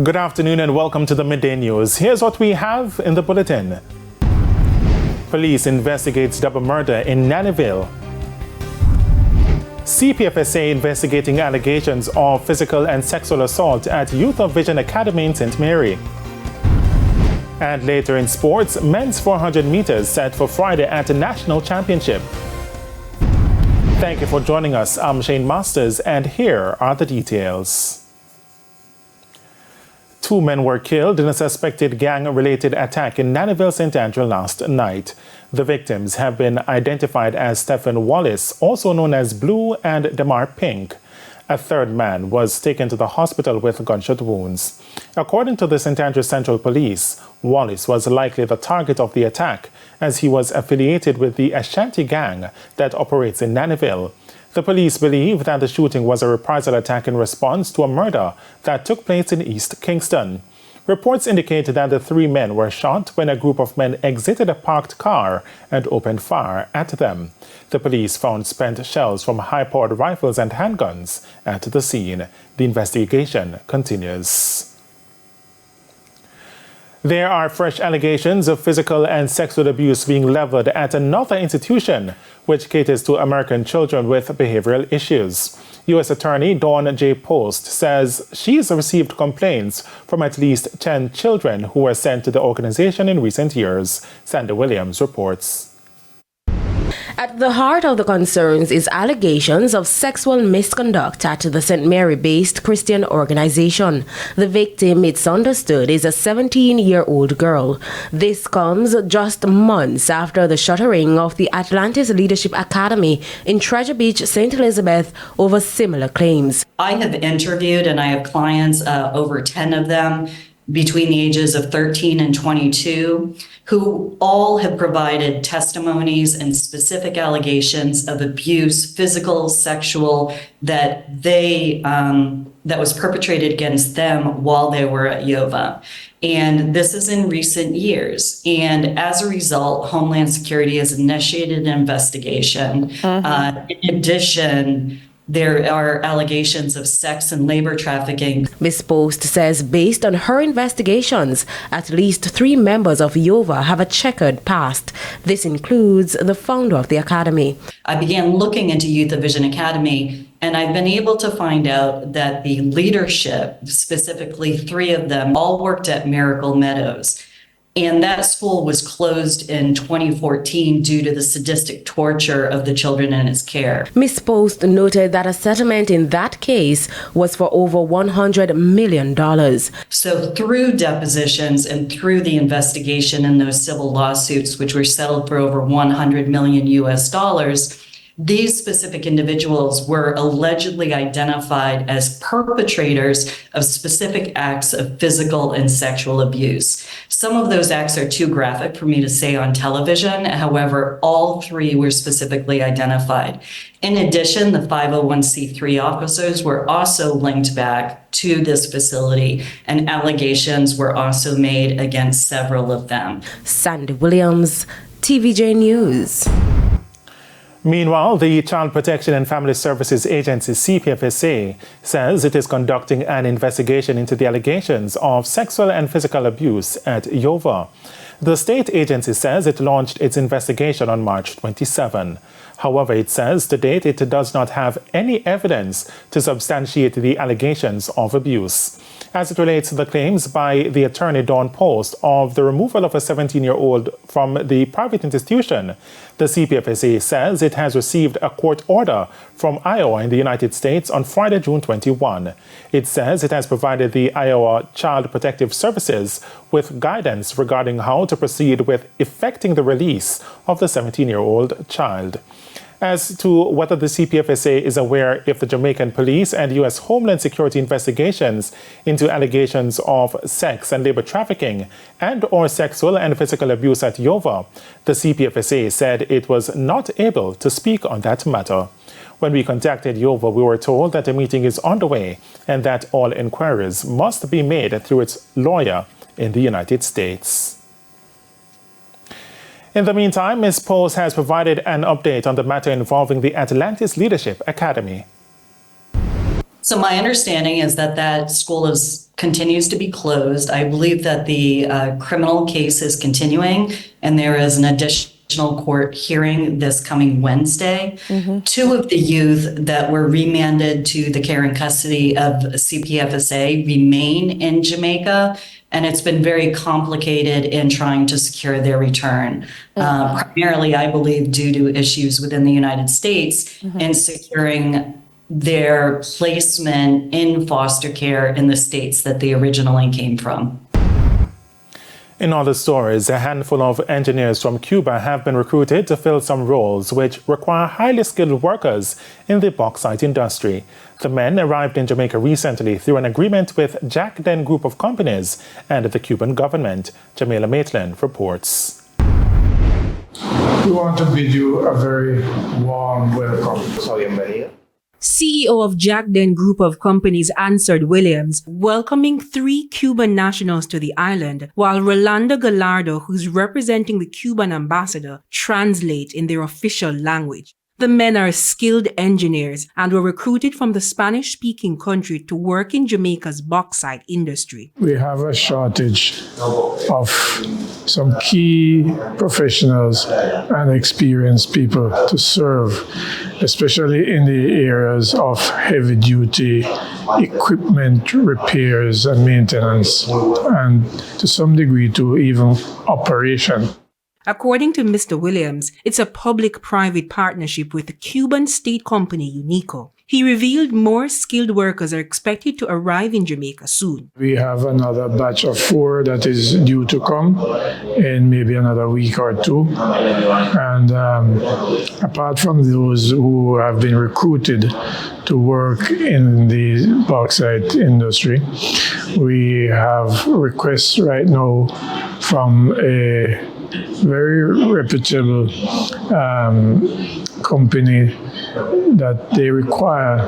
Good afternoon and welcome to the Midday News. Here's what we have in the bulletin. Police investigates double murder in Nannyville. CPFSA investigating allegations of physical and sexual assault at Y.O.V.A Academy in St. Mary. And later in sports, men's 400 meters set for Friday at the National Championship. Thank you for joining us. I'm Shane Masters and here are the details. 2 men were killed in a suspected gang-related attack in Nannyville, St. Andrew last night. The victims have been identified as Stephen Wallace, also known as Blue, and Demar Pink. A third man was taken to the hospital with gunshot wounds. According to the St. Andrew Central Police, Wallace was likely the target of the attack, as he was affiliated with the Ashanti gang that operates in Nannyville. The police believe that the shooting was a reprisal attack in response to a murder that took place in East Kingston. Reports indicate that the 3 men were shot when a group of men exited a parked car and opened fire at them. The police found spent shells from high-powered rifles and handguns at the scene. The investigation continues. There are fresh allegations of physical and sexual abuse being leveled at another institution which caters to American children with behavioral issues. U.S. Attorney Dawn J. Post says she's received complaints from at least 10 children who were sent to the organization in recent years. Sandy Williams reports. At the heart of the concerns is allegations of sexual misconduct at the St. Mary-based Christian organization. The victim, it's understood, is a 17-year-old girl. This comes just months after the shuttering of the Atlantis Leadership Academy in Treasure Beach, St. Elizabeth, over similar claims. I have interviewed, and I have clients, over 10 of them, between the ages of 13 and 22, who all have provided testimonies and specific allegations of abuse, physical, sexual, that was perpetrated against them while they were at Y.O.V.A. And this is in recent years. And as a result, Homeland Security has initiated an investigation. In addition, there are allegations of sex and labor trafficking. Ms. Post says based on her investigations, at least 3 members of Y.O.V.A have a checkered past. This includes the founder of the academy. I began looking into Y.O.V.A Academy, and I've been able to find out that the leadership, specifically 3 of them, all worked at Miracle Meadows. And that school was closed in 2014 due to the sadistic torture of the children in its care. Ms. Post noted that a settlement in that case was for over $100 million. So through depositions and through the investigation in those civil lawsuits, which were settled for over $100 million US, these specific individuals were allegedly identified as perpetrators of specific acts of physical and sexual abuse. Some of those acts are too graphic for me to say on television. However, all 3 were specifically identified. In addition, the 501c3 officers were also linked back to this facility, and allegations were also made against several of them. Sandy Williams, TVJ News. Meanwhile, the Child Protection and Family Services Agency, CPFSA, says it is conducting an investigation into the allegations of sexual and physical abuse at Y.O.V.A. The state agency says it launched its investigation on March 27. However, it says to date it does not have any evidence to substantiate the allegations of abuse. As it relates to the claims by the attorney Dawn Post of the removal of a 17-year-old from the private institution, the CPFSA says it has received a court order from Iowa in the United States on Friday, June 21. It says it has provided the Iowa Child Protective Services with guidance regarding how to proceed with effecting the release of the 17-year-old child. As to whether the CPFSA is aware if the Jamaican police and U.S. Homeland Security investigations into allegations of sex and labor trafficking and/or sexual and physical abuse at Y.O.V.A, the CPFSA said it was not able to speak on that matter. When we contacted Y.O.V.A, we were told that a meeting is underway and that all inquiries must be made through its lawyer in the United States. In the meantime, Ms. Post has provided an update on the matter involving the Atlantis Leadership Academy. So my understanding is that that school continues to be closed. I believe that the criminal case is continuing, and there is an additional court hearing this coming Wednesday. Two of the youth that were remanded to the care and custody of CPFSA remain in Jamaica, and it's been very complicated in trying to secure their return. Primarily, I believe, due to issues within the United States in securing their placement in foster care in the states that they originally came from. In other stories, a handful of engineers from Cuba have been recruited to fill some roles which require highly skilled workers in the bauxite industry. The men arrived in Jamaica recently through an agreement with Jack Den Group of Companies and the Cuban government. Jamila Maitland reports. We want to bid you a very warm welcome. CEO of Jack Den Group of Companies answered Williams, welcoming 3 Cuban nationals to the island, while Rolando Gallardo, who's representing the Cuban ambassador, translate in their official language. The men are skilled engineers and were recruited from the Spanish-speaking country to work in Jamaica's bauxite industry. We have a shortage of some key professionals and experienced people to serve, especially in the areas of heavy-duty equipment repairs and maintenance, and to some degree to even operation. According to Mr. Williams, it's a public-private partnership with the Cuban state company Unico. He revealed more skilled workers are expected to arrive in Jamaica soon. We have another batch of 4 that is due to come in maybe another week or 2. And apart from those who have been recruited to work in the bauxite industry, we have requests right now from a very reputable company that they require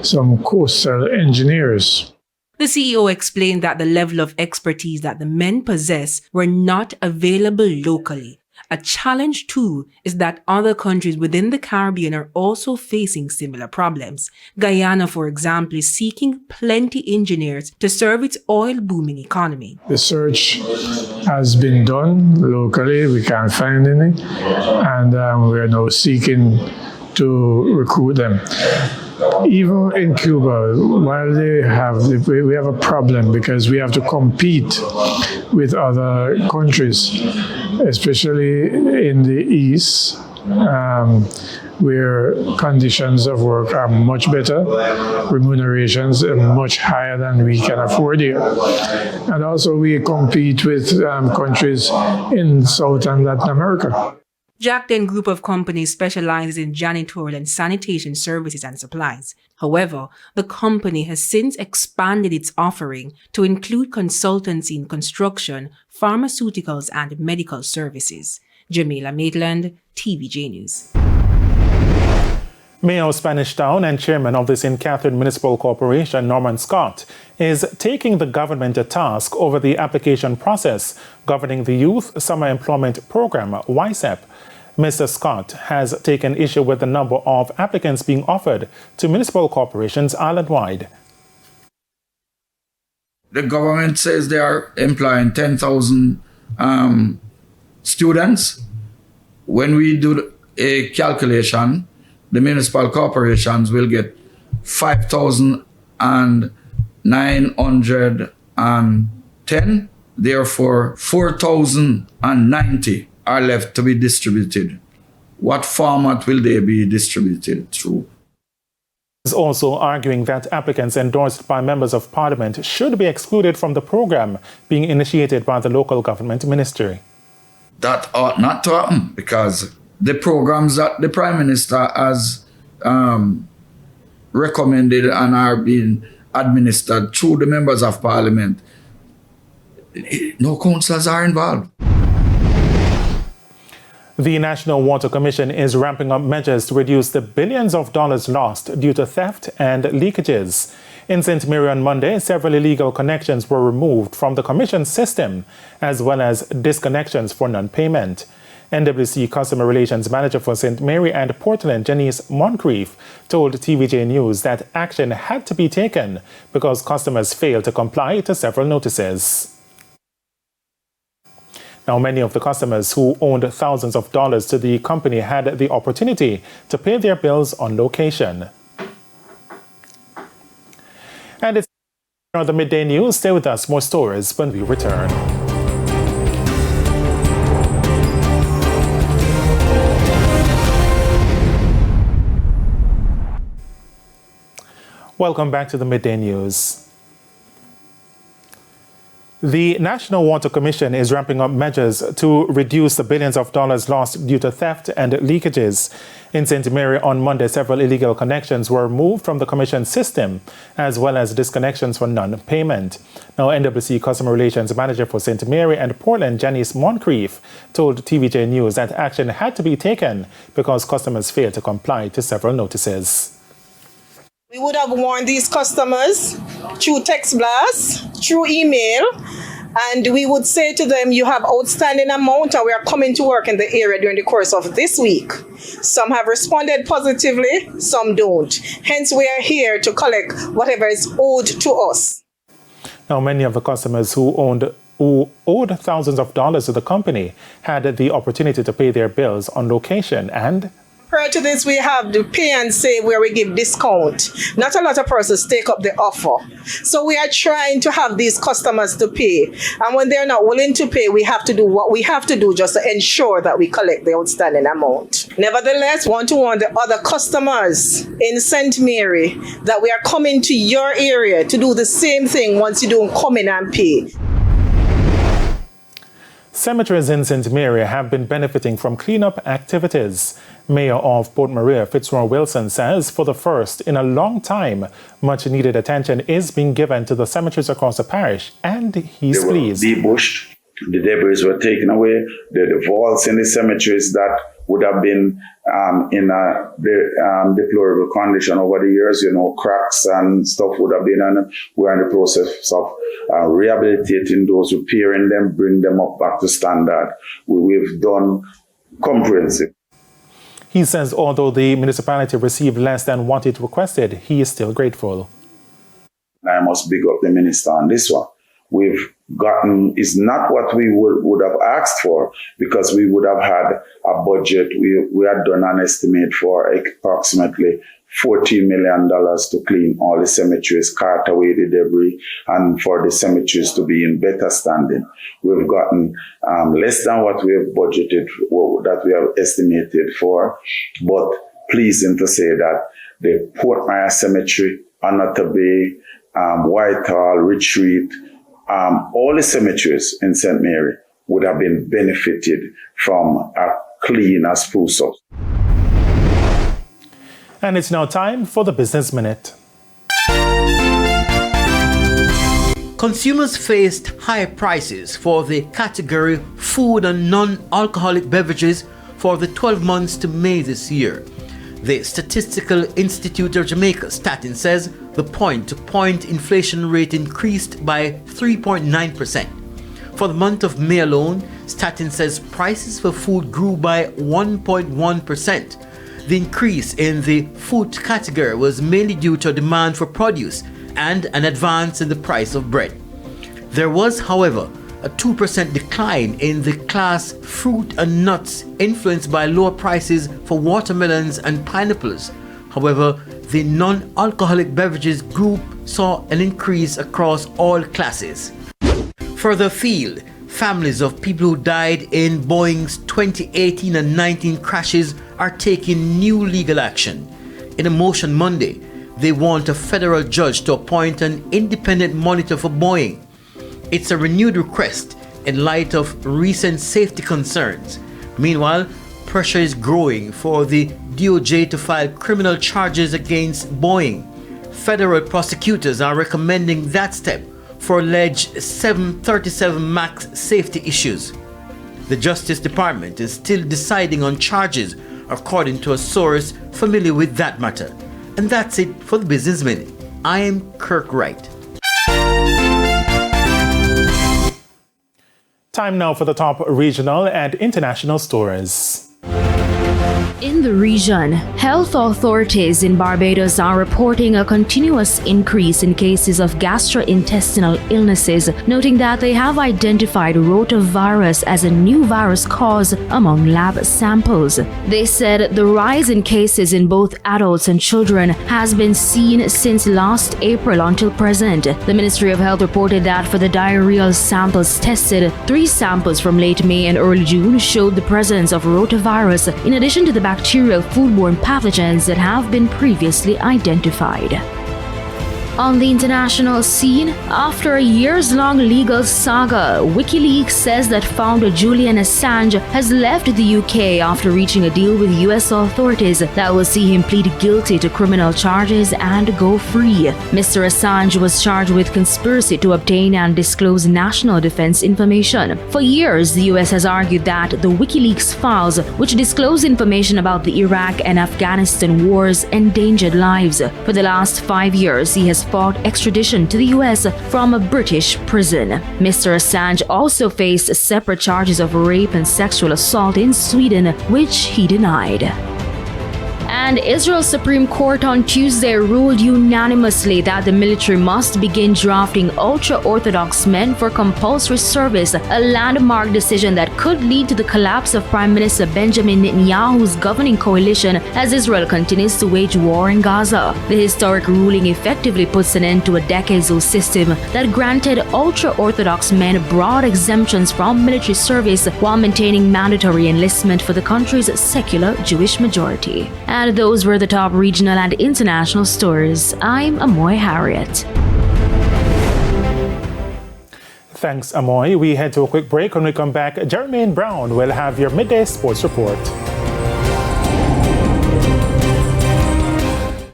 some coastal engineers. The CEO explained that the level of expertise that the men possess were not available locally. A challenge, too, is that other countries within the Caribbean are also facing similar problems. Guyana, for example, is seeking plenty engineers to serve its oil-booming economy. The search has been done locally. We can't find any. And we are now seeking to recruit them. Even in Cuba, while we have a problem because we have to compete with other countries, especially in the east, where conditions of work are much better, remunerations are much higher than we can afford here. And also we compete with countries in South and Latin America. Jack Den Group of Companies specializes in janitorial and sanitation services and supplies. However, the company has since expanded its offering to include consultancy in construction, pharmaceuticals, and medical services. Jamila Maitland, TVJ News. Mayor of Spanish Town and chairman of the St. Catherine Municipal Corporation, Norman Scott, is taking the government to task over the application process governing the Youth Summer Employment Program, Y.O.V.A. Mr. Scott has taken issue with the number of applicants being offered to municipal corporations island-wide. The government says they are employing 10,000 students. When we do a calculation, the municipal corporations will get 5,910. Therefore, 4,090 are left to be distributed. What format will they be distributed through? Is also arguing that applicants endorsed by members of parliament should be excluded from the program being initiated by the local government ministry. That ought not to happen because the programs that the Prime Minister has recommended and are being administered through the members of parliament, no councillors are involved. The National Water Commission is ramping up measures to reduce the billions of dollars lost due to theft and leakages. In St. Mary on Monday, several illegal connections were removed from the Commission's system, as well as disconnections for non-payment. NWC Customer Relations Manager for St. Mary and Portland, Janice Moncrief, told TVJ News that action had to be taken because customers failed to comply to several notices. Now, many of the customers who owned thousands of dollars to the company had the opportunity to pay their bills on location. And it's the Midday News. Stay with us. More stories when we return. Welcome back to the Midday News. The National Water Commission is ramping up measures to reduce the billions of dollars lost due to theft and leakages. In St. Mary on Monday, several illegal connections were removed from the Commission system, as well as disconnections for non-payment. Now, NWC Customer Relations Manager for St. Mary and Portland, Janice Moncrief, told TVJ News that action had to be taken because customers failed to comply to several notices. We would have warned these customers through text blast, through email, and we would say to them, you have outstanding amount and we are coming to work in the area during the course of this week. Some have responded positively, some don't. Hence, we are here to collect whatever is owed to us. Now, many of the customers who owed thousands of dollars to the company had the opportunity to pay their bills on location and prior to this, we have the pay and save where we give discount. Not a lot of persons take up the offer. So we are trying to have these customers to pay. And when they're not willing to pay, we have to do what we have to do just to ensure that we collect the outstanding amount. Nevertheless, want to warn the other customers in St. Mary that we are coming to your area to do the same thing once you don't come in and pay. Cemeteries in St. Mary have been benefiting from cleanup activities. Mayor of Port Maria, Fitzroy Wilson, says for the first in a long time, much needed attention is being given to the cemeteries across the parish, and he's pleased. They were debushed, the debris were taken away, the vaults in the cemeteries that would have been in a deplorable condition over the years, cracks and stuff would have been, and we're in the process of rehabilitating those, repairing them, bring them up back to standard. We've done comprehensive. He says although the municipality received less than what it requested, he is still grateful. I must big up the minister on this one. We've gotten is not what we would have asked for, because we would have had a budget. We had done an estimate for approximately $14 million to clean all the cemeteries, cart away the debris, and for the cemeteries to be in better standing. We've gotten less than what we have budgeted, that we have estimated for, but pleasing to say that the Port Maria Cemetery, Anata Bay, Whitehall, Retreat, all the cemeteries in St. Mary would have been benefited from a clean and spruce up. And it's now time for the Business Minute. Consumers faced higher prices for the category food and non-alcoholic beverages for the 12 months to May this year. The Statistical Institute of Jamaica, Statin, says the point-to-point inflation rate increased by 3.9%. For the month of May alone, Statin says prices for food grew by 1.1%. The increase in the food category was mainly due to demand for produce and an advance in the price of bread. There was, however, a 2% decline in the class fruit and nuts, influenced by lower prices for watermelons and pineapples. However, the non-alcoholic beverages group saw an increase across all classes. Further afield, families of people who died in Boeing's 2018 and 19 crashes are taking new legal action. In a motion Monday, they want a federal judge to appoint an independent monitor for Boeing. It's a renewed request in light of recent safety concerns. Meanwhile, pressure is growing for the DOJ to file criminal charges against Boeing. Federal prosecutors are recommending that step for alleged 737 MAX safety issues. The Justice Department is still deciding on charges, according to a source familiar with that matter. And that's it for the Business Minute. I am Kirk Wright. Time now for the top regional and international stories. In the region, health authorities in Barbados are reporting a continuous increase in cases of gastrointestinal illnesses, noting that they have identified rotavirus as a new virus cause among lab samples. They said the rise in cases in both adults and children has been seen since last April until present. The Ministry of Health reported that for the diarrheal samples tested, 3 samples from late May and early June showed the presence of rotavirus, in addition to the bacterial foodborne pathogens that have been previously identified. On the international scene, after a years-long legal saga, WikiLeaks says that founder Julian Assange has left the UK after reaching a deal with US authorities that will see him plead guilty to criminal charges and go free. Mr. Assange was charged with conspiracy to obtain and disclose national defense information. For years, the US has argued that the WikiLeaks files, which disclose information about the Iraq and Afghanistan wars, endangered lives. For the last 5 years, he has fought extradition to the US from a British prison. Mr. Assange also faced separate charges of rape and sexual assault in Sweden, which he denied. And Israel's Supreme Court on Tuesday ruled unanimously that the military must begin drafting ultra-Orthodox men for compulsory service, a landmark decision that could lead to the collapse of Prime Minister Benjamin Netanyahu's governing coalition as Israel continues to wage war in Gaza. The historic ruling effectively puts an end to a decades-old system that granted ultra-Orthodox men broad exemptions from military service while maintaining mandatory enlistment for the country's secular Jewish majority. And those were the top regional and international stories. I'm Amoy Harriet. Thanks, Amoy. We head to a quick break. When we come back, Jermaine Brown will have your midday sports report.